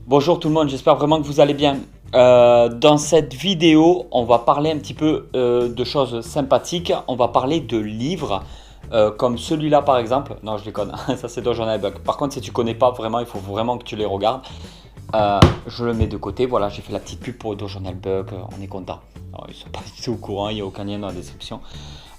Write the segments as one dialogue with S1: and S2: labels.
S1: Bonjour tout le monde, j'espère vraiment que vous allez bien. Dans cette vidéo, on va parler un petit peu de choses sympathiques. On va parler de livres comme celui-là par exemple. Non, je déconne, ça c'est Dojon Bug. Par contre, si tu connais pas vraiment, il faut vraiment que tu les regardes. Je le mets de côté, voilà, j'ai fait la petite pub pour Dojon Bug, on est content. Alors, ils sont pas du tout au courant, il n'y a aucun lien dans la description.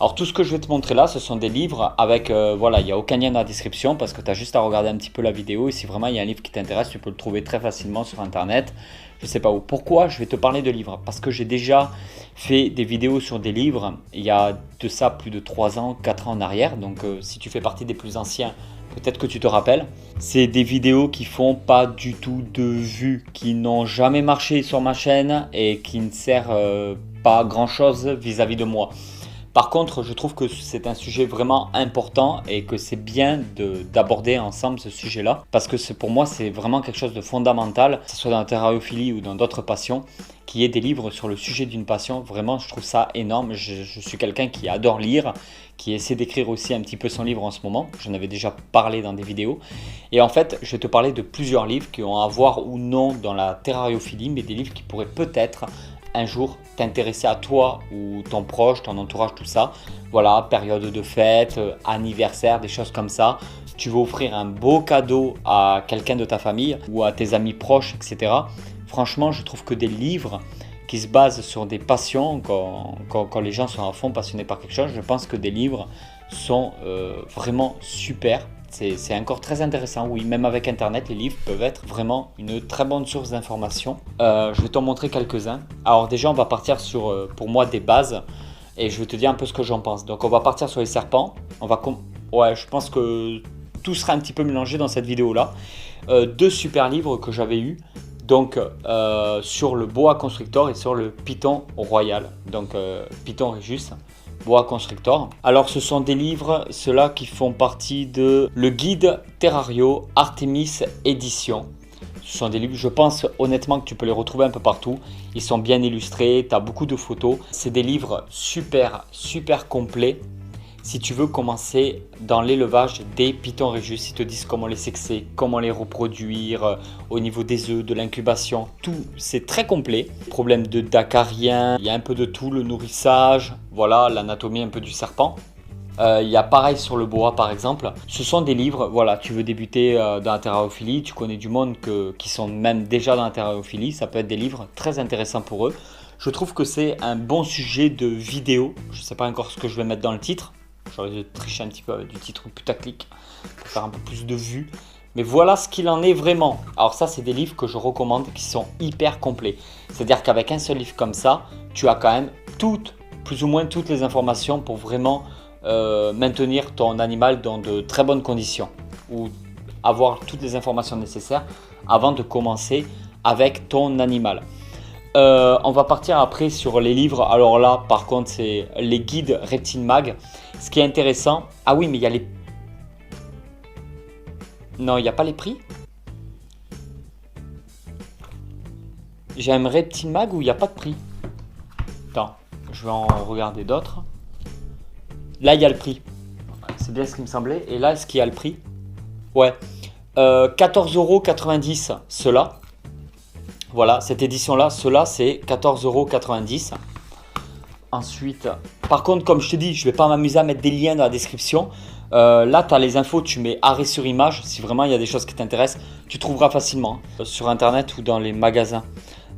S1: Alors tout ce que je vais te montrer là, ce sont des livres avec, voilà, il n'y a aucun lien dans la description parce que tu as juste à regarder un petit peu la vidéo et si vraiment il y a un livre qui t'intéresse, tu peux le trouver très facilement sur internet. Je sais pas où. Pourquoi je vais te parler de livres? Parce que j'ai déjà fait des vidéos sur des livres il y a de ça plus de 3 ans, 4 ans en arrière. Donc si tu fais partie des plus anciens, peut-être que tu te rappelles. C'est des vidéos qui font pas du tout de vues, qui n'ont jamais marché sur ma chaîne et qui ne servent pas grand chose vis-à-vis de moi. Par contre, je trouve que c'est un sujet vraiment important et que c'est bien d'aborder ensemble ce sujet-là parce que pour moi, c'est vraiment quelque chose de fondamental, que ce soit dans la terrariophilie ou dans d'autres passions, qu'il y ait des livres sur le sujet d'une passion. Vraiment, je trouve ça énorme. Je suis quelqu'un qui adore lire, qui essaie d'écrire aussi un petit peu son livre en ce moment. J'en avais déjà parlé dans des vidéos. Et en fait, je vais te parler de plusieurs livres qui ont à voir ou non dans la terrariophilie, mais des livres qui pourraient peut-être un jour t'intéresser à toi ou ton proche, ton entourage, tout ça. Voilà, période de fête, anniversaire, des choses comme ça. Tu veux offrir un beau cadeau à quelqu'un de ta famille ou à tes amis proches, etc. Franchement, je trouve que des livres qui se basent sur des passions, quand les gens sont à fond passionnés par quelque chose, je pense que des livres sont vraiment super. C'est encore très intéressant, oui, même avec internet, les livres peuvent être vraiment une très bonne source d'information. Je vais t'en montrer quelques-uns. Alors déjà, on va partir sur, pour moi, des bases et je vais te dire un peu ce que j'en pense. Donc on va partir sur les serpents. Ouais, je pense que tout sera un petit peu mélangé dans cette vidéo-là. Deux super livres que j'avais eus. Donc sur le boa constrictor et sur le python royal. Donc Python Regius. Boa Constrictor. Alors ce sont des livres, ceux-là qui font partie de le guide Terrario Artemis Édition. Ce sont des livres, je pense honnêtement que tu peux les retrouver un peu partout. Ils sont bien illustrés, tu as beaucoup de photos. C'est des livres super complets. Si tu veux commencer dans l'élevage des Python Regius, ils te disent comment les sexer, comment les reproduire, au niveau des œufs, de l'incubation, tout, c'est très complet. Problème de dacarien, il y a un peu de tout, le nourrissage, voilà, l'anatomie un peu du serpent. Il y a pareil sur le boa par exemple. Ce sont des livres, voilà, tu veux débuter dans la terrariophilie, tu connais du monde qui sont même déjà dans la terrariophilie, ça peut être des livres très intéressants pour eux. Je trouve que c'est un bon sujet de vidéo, je ne sais pas encore ce que je vais mettre dans le titre. J'aurais dû tricher un petit peu avec du titre putaclic pour faire un peu plus de vues. Mais voilà ce qu'il en est vraiment. Alors ça, c'est des livres que je recommande qui sont hyper complets. C'est-à-dire qu'avec un seul livre comme ça, tu as quand même plus ou moins toutes les informations pour vraiment maintenir ton animal dans de très bonnes conditions. Ou avoir toutes les informations nécessaires avant de commencer avec ton animal. On va partir après sur les livres. Alors là, par contre, c'est les guides Reptile Mag. Ce qui est intéressant... Ah oui, mais il y a les... Non, il n'y a pas les prix. J'ai un Reptile Mag où il n'y a pas de prix. Attends, je vais en regarder d'autres. Là, il y a le prix. C'est bien ce qui me semblait. Et là, est-ce qu'il y a le prix? Ouais. 14,90 €, ceux-là. Voilà, cette édition-là, ceux-là, c'est 14,90 €. Ensuite, par contre, comme je te dis, je ne vais pas m'amuser à mettre des liens dans la description. Là, tu as les infos, tu mets arrêt sur image. Si vraiment il y a des choses qui t'intéressent, tu trouveras facilement sur internet ou dans les magasins.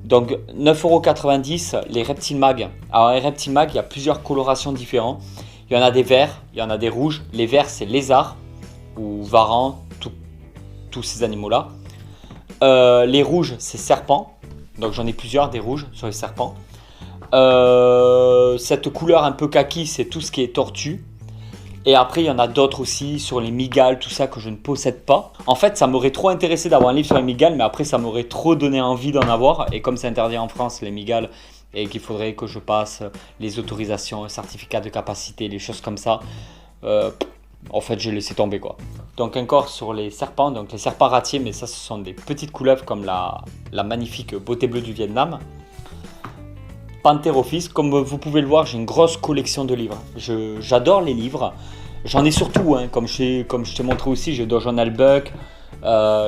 S1: Donc 9,90 € les Reptile Mag. Alors les Reptile Mag, il y a plusieurs colorations différentes. Il y en a des verts, il y en a des rouges. Les verts, c'est lézard ou varan, tous ces animaux-là. Les rouges, c'est serpent. Donc j'en ai plusieurs des rouges sur les serpents. Cette couleur un peu kaki, c'est tout ce qui est tortue. Et après, il y en a d'autres aussi sur les mygales, tout ça que je ne possède pas. En fait, ça m'aurait trop intéressé d'avoir un livre sur les mygales, mais après, ça m'aurait trop donné envie d'en avoir. Et comme c'est interdit en France, les mygales, et qu'il faudrait que je passe les autorisations, certificats de capacité, les choses comme ça, en fait, j'ai laissé tomber quoi. Donc encore sur les serpents, donc les serpents ratiers, mais ça, ce sont des petites couleuvres comme la magnifique beauté bleue du Vietnam. Pantherophis, comme vous pouvez le voir, j'ai une grosse collection de livres. J'adore les livres. J'en ai surtout, hein, comme je t'ai montré aussi, j'ai Dojon Bug,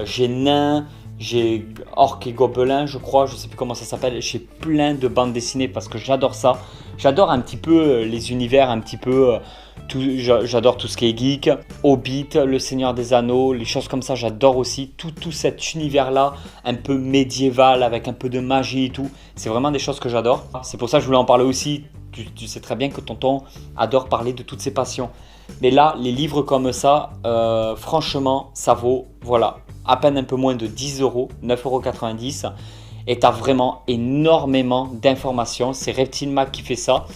S1: j'ai Nain, j'ai Orques et Gobelins, je crois, je sais plus comment ça s'appelle. J'ai plein de bandes dessinées parce que j'adore ça. J'adore un petit peu les univers, un petit peu j'adore tout ce qui est geek, Hobbit, Le Seigneur des Anneaux, les choses comme ça, j'adore aussi. Tout cet univers-là, un peu médiéval, avec un peu de magie et tout. C'est vraiment des choses que j'adore. C'est pour ça que je voulais en parler aussi. Tu sais très bien que tonton adore parler de toutes ses passions. Mais là, les livres comme ça, franchement, ça vaut, voilà, à peine un peu moins de 10 euros, 9,90 €. Et tu as vraiment énormément d'informations. C'est Reptile Mag qui fait ça.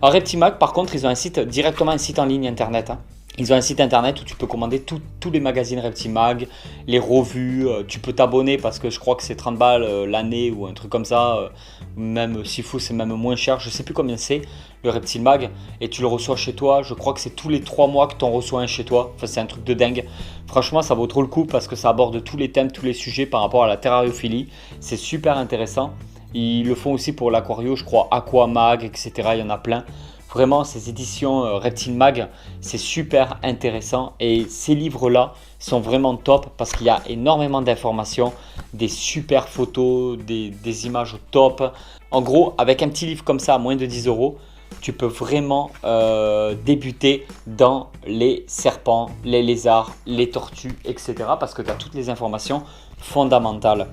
S1: Alors Reptile Mag, par contre, ils ont directement un site en ligne internet. Ils ont un site internet où tu peux commander tous les magazines Reptile Mag, les revues. Tu peux t'abonner parce que je crois que c'est 30 balles l'année ou un truc comme ça. Même s'il faut, c'est même moins cher. Je ne sais plus combien c'est le Reptile Mag. Et tu le reçois chez toi. Je crois que c'est tous les 3 mois que tu en reçois un chez toi. Enfin, c'est un truc de dingue. Franchement, ça vaut trop le coup parce que ça aborde tous les thèmes, tous les sujets par rapport à la terrariophilie. C'est super intéressant. Ils le font aussi pour l'aquario, je crois, Aquamag, etc. Il y en a plein. Vraiment, ces éditions Reptile Mag, c'est super intéressant. Et ces livres-là sont vraiment top parce qu'il y a énormément d'informations, des super photos, des images top. En gros, avec un petit livre comme ça à moins de 10 euros, tu peux vraiment débuter dans les serpents, les lézards, les tortues, etc. Parce que tu as toutes les informations fondamentales.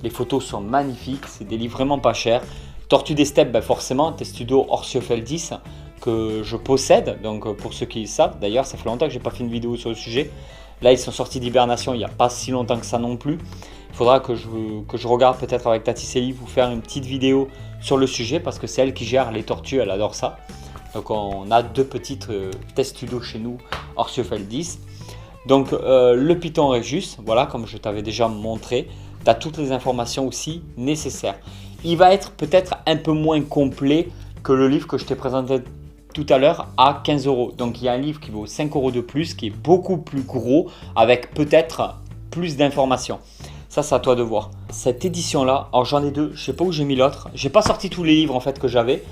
S1: Les photos sont magnifiques, c'est des livres vraiment pas chers. Tortue des steppes, ben forcément, Testudo Orsiofeldis que je possède. Donc pour ceux qui le savent, d'ailleurs, ça fait longtemps que j'ai pas fait une vidéo sur le sujet. Là, ils sont sortis d'hibernation il n'y a pas si longtemps que ça non plus. Il faudra que je regarde peut-être avec Tati Célie vous faire une petite vidéo sur le sujet parce que c'est elle qui gère les tortues, elle adore ça. Donc on a 2 petites Testudo chez nous, Orsiofeldis. Donc le Python Regius, voilà, comme je t'avais déjà montré, tu as toutes les informations aussi nécessaires. Il va être peut-être un peu moins complet que le livre que je t'ai présenté tout à l'heure à 15 euros. Donc il y a un livre qui vaut 5 euros de plus, qui est beaucoup plus gros, avec peut-être plus d'informations. Ça, c'est à toi de voir. Cette édition-là, alors j'en ai 2, je sais pas où j'ai mis l'autre. J'ai pas sorti tous les livres en fait que j'avais.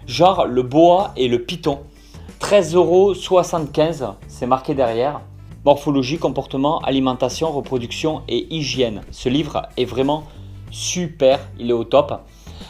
S1: Genre le boa et le python. 13,75 €, c'est marqué derrière. Morphologie, comportement, alimentation, reproduction et hygiène. Ce livre est vraiment super, il est au top.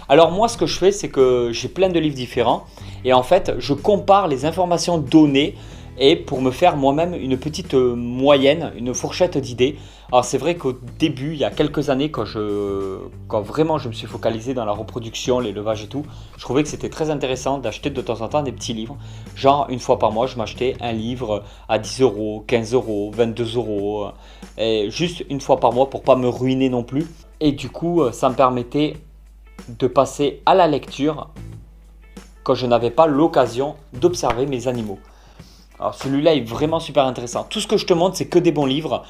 S1: Alors moi, ce que je fais, c'est que j'ai plein de livres différents et en fait, je compare les informations données et pour me faire moi-même une petite moyenne, une fourchette d'idées. Alors c'est vrai qu'au début, il y a quelques années, quand vraiment je me suis focalisé dans la reproduction, l'élevage et tout, je trouvais que c'était très intéressant d'acheter de temps en temps des petits livres. Genre une fois par mois, je m'achetais un livre à 10 euros, 15 euros, 22 euros, et juste une fois par mois pour pas me ruiner non plus. Et du coup, ça me permettait de passer à la lecture quand je n'avais pas l'occasion d'observer mes animaux. Alors celui-là est vraiment super intéressant. Tout ce que je te montre, c'est que des bons livres.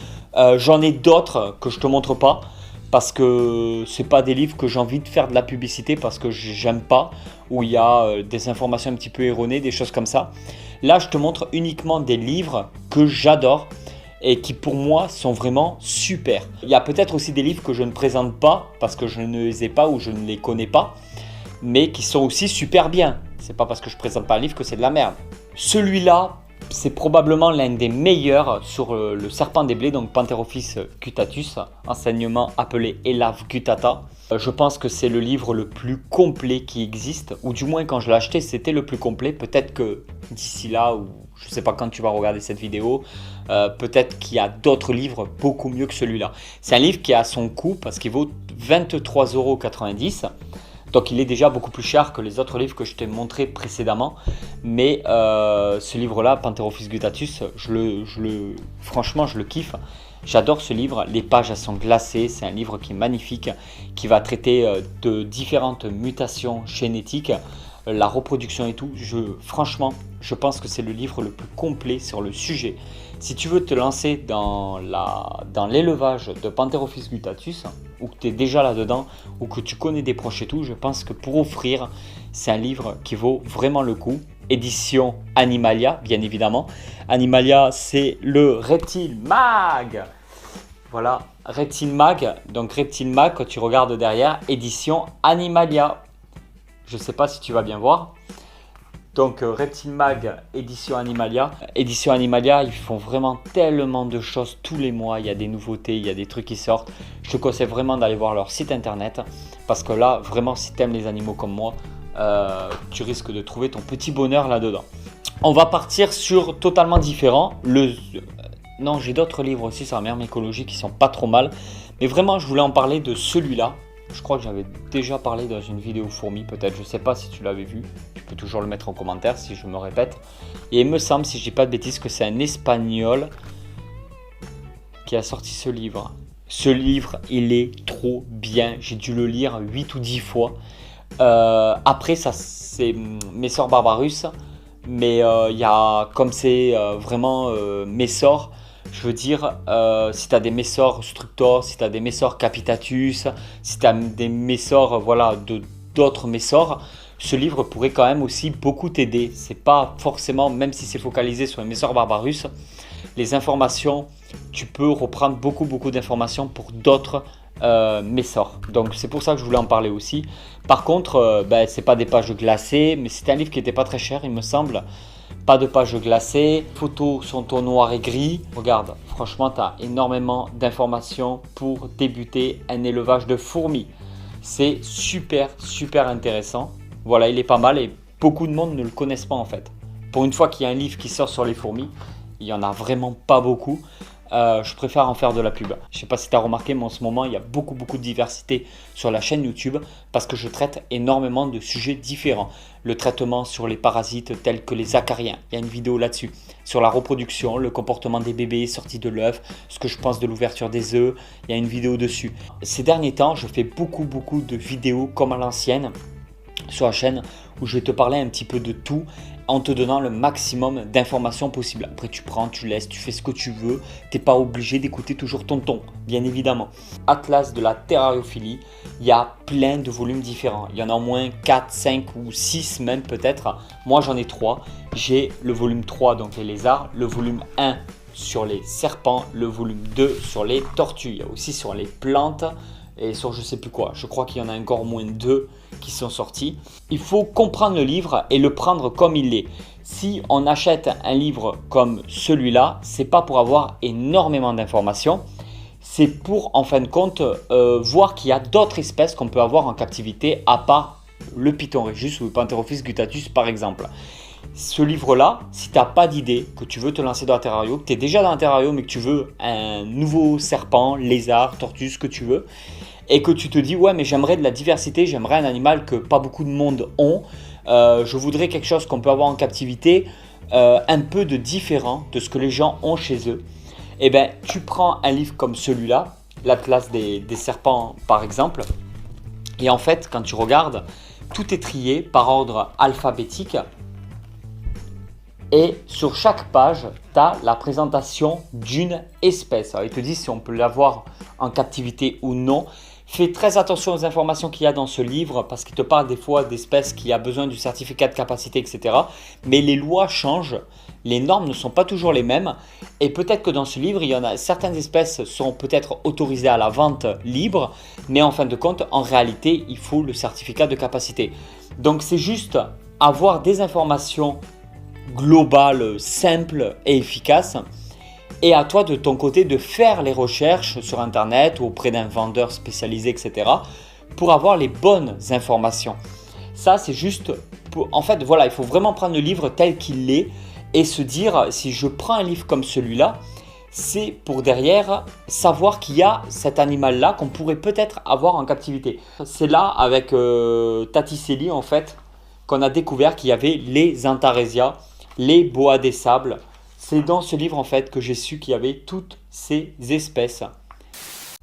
S1: J'en ai d'autres que je te montre pas parce que c'est pas des livres que j'ai envie de faire de la publicité parce que j'aime pas, où il y a des informations un petit peu erronées, des choses comme ça. Là, je te montre uniquement des livres que j'adore et qui pour moi sont vraiment super. Il y a peut-être aussi des livres que je ne présente pas parce que je ne les ai pas ou je ne les connais pas, mais qui sont aussi super bien. C'est pas parce que je présente pas un livre que c'est de la merde. Celui-là, c'est probablement l'un des meilleurs sur le serpent des blés, donc Pantherophis cutatus, enseignement appelé Elave gutata. Je pense que c'est le livre le plus complet qui existe, ou du moins quand je l'ai acheté, c'était le plus complet. Peut-être que d'ici là, ou je ne sais pas quand tu vas regarder cette vidéo, peut-être qu'il y a d'autres livres beaucoup mieux que celui-là. C'est un livre qui a son coût parce qu'il vaut 23,90 €. Donc il est déjà beaucoup plus cher que les autres livres que je t'ai montré précédemment. Mais ce livre-là, Pantherophis gutatus, franchement, je le kiffe. J'adore ce livre. Les pages, elles sont glacées. C'est un livre qui est magnifique, qui va traiter de différentes mutations génétiques, la reproduction et tout. Franchement, je pense que c'est le livre le plus complet sur le sujet. Si tu veux te lancer dans l'élevage de Pantherophis gutatus, ou que tu es déjà là-dedans, ou que tu connais des proches et tout, je pense que pour offrir, c'est un livre qui vaut vraiment le coup. Édition Animalia, bien évidemment. Animalia, c'est le Reptile Mag. Voilà, Reptile Mag. Donc Reptile Mag, quand tu regardes derrière, édition Animalia. Je ne sais pas si tu vas bien voir. Donc Reptile Mag, édition Animalia. Édition Animalia, ils font vraiment tellement de choses tous les mois. Il y a des nouveautés, il y a des trucs qui sortent. Je te conseille vraiment d'aller voir leur site internet. Parce que là, vraiment, si tu aimes les animaux comme moi, tu risques de trouver ton petit bonheur là-dedans. On va partir sur totalement différent. Non, j'ai d'autres livres aussi sur la mère mycologie qui sont pas trop mal. Mais vraiment, je voulais en parler de celui-là. Je crois que j'avais déjà parlé dans une vidéo fourmi, peut-être. Je ne sais pas si tu l'avais vu. Tu peux toujours le mettre en commentaire si je me répète. Et il me semble, si je dis pas de bêtises, que c'est un Espagnol qui a sorti ce livre. Ce livre, il est trop bien. J'ai dû le lire 8 ou 10 fois. Après, ça, c'est Messor Barbarus. Mais il y a, comme c'est vraiment Messor, je veux dire, si tu as des Messor Structor, si tu as des Messor Capitatus, si tu as des Messor, voilà, d'autres Messor, ce livre pourrait quand même aussi beaucoup t'aider. C'est pas forcément, même si c'est focalisé sur les Messor Barbarus, les informations, tu peux reprendre beaucoup d'informations pour d'autres Messor. Donc c'est pour ça que je voulais en parler aussi. Par contre, c'est pas des pages glacées, mais c'est un livre qui n'était pas très cher, il me semble. Pas de pages glacées, les photos sont au noir et gris. Regarde, franchement, tu as énormément d'informations pour débuter un élevage de fourmis. C'est super intéressant. Voilà, il est pas mal et beaucoup de monde ne le connaissent pas en fait. Pour une fois qu'il y a un livre qui sort sur les fourmis, il n'y en a vraiment pas beaucoup. Je préfère en faire de la pub. Je ne sais pas si tu as remarqué, mais en ce moment, il y a beaucoup de diversité sur la chaîne YouTube parce que je traite énormément de sujets différents. Le traitement sur les parasites tels que les acariens, il y a une vidéo là-dessus. Sur la reproduction, le comportement des bébés sortis de l'œuf, ce que je pense de l'ouverture des œufs, il y a une vidéo dessus. Ces derniers temps, je fais beaucoup de vidéos comme à l'ancienne sur la chaîne où je vais te parler un petit peu de tout en te donnant le maximum d'informations possibles. Après tu prends, tu laisses, tu fais ce que tu veux, tu n'es pas obligé d'écouter toujours ton ton, bien évidemment. Atlas de la terrariophilie, il y a plein de volumes différents. Il y en a au moins 4, 5 ou 6 même peut-être. Moi j'en ai 3. J'ai le volume 3, donc les lézards, le volume 1 sur les serpents, le volume 2 sur les tortues. Il y a aussi sur les plantes et sur je sais plus quoi. Je crois qu'il y en a encore au moins 2 qui sont sortis. Il faut comprendre le livre et le prendre comme il est. Si on achète un livre comme celui-là, c'est pas pour avoir énormément d'informations, c'est pour en fin de compte voir qu'il y a d'autres espèces qu'on peut avoir en captivité à part le Python Regius ou le Pantherophis gutatus par exemple. Ce livre-là, si tu n'as pas d'idée, que tu veux te lancer dans un terrario, que tu es déjà dans un terrario mais que tu veux un nouveau serpent, lézard, tortue, ce que tu veux, et que tu te dis ouais mais j'aimerais de la diversité, j'aimerais un animal que pas beaucoup de monde ont, je voudrais quelque chose qu'on peut avoir en captivité, un peu de différent de ce que les gens ont chez eux, et bien tu prends un livre comme celui-là, l'Atlas des serpents par exemple, et en fait quand tu regardes, tout est trié par ordre alphabétique. Et sur chaque page, tu as la présentation d'une espèce. Alors, il te dit si on peut l'avoir en captivité ou non. Fais très attention aux informations qu'il y a dans ce livre parce qu'il te parle des fois d'espèces qui ont besoin du certificat de capacité, etc. Mais les lois changent, les normes ne sont pas toujours les mêmes. Et peut-être que dans ce livre, il y en a certaines espèces sont peut-être autorisées à la vente libre, mais en fin de compte, en réalité, il faut le certificat de capacité. Donc c'est juste avoir des informations globales, simples et efficaces. Et à toi de ton côté de faire les recherches sur internet ou auprès d'un vendeur spécialisé, etc. pour avoir les bonnes informations. Ça c'est juste, en fait voilà, il faut vraiment prendre le livre tel qu'il est et se dire si je prends un livre comme celui-là, c'est pour derrière savoir qu'il y a cet animal-là qu'on pourrait peut-être avoir en captivité. C'est là avec Taticeli en fait qu'on a découvert qu'il y avait les Antaresia, les boas des sables. C'est dans ce livre en fait que j'ai su qu'il y avait toutes ces espèces.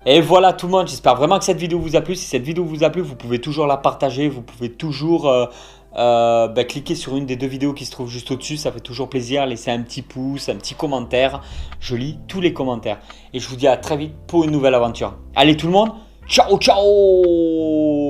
S1: Et voilà tout le monde, j'espère vraiment que cette vidéo vous a plu. Si cette vidéo vous a plu, vous pouvez toujours la partager, vous pouvez toujours cliquer sur une des deux vidéos qui se trouve juste au-dessus, ça fait toujours plaisir. Laissez un petit pouce, un petit commentaire, je lis tous les commentaires. Et je vous dis à très vite pour une nouvelle aventure. Allez tout le monde, ciao ciao!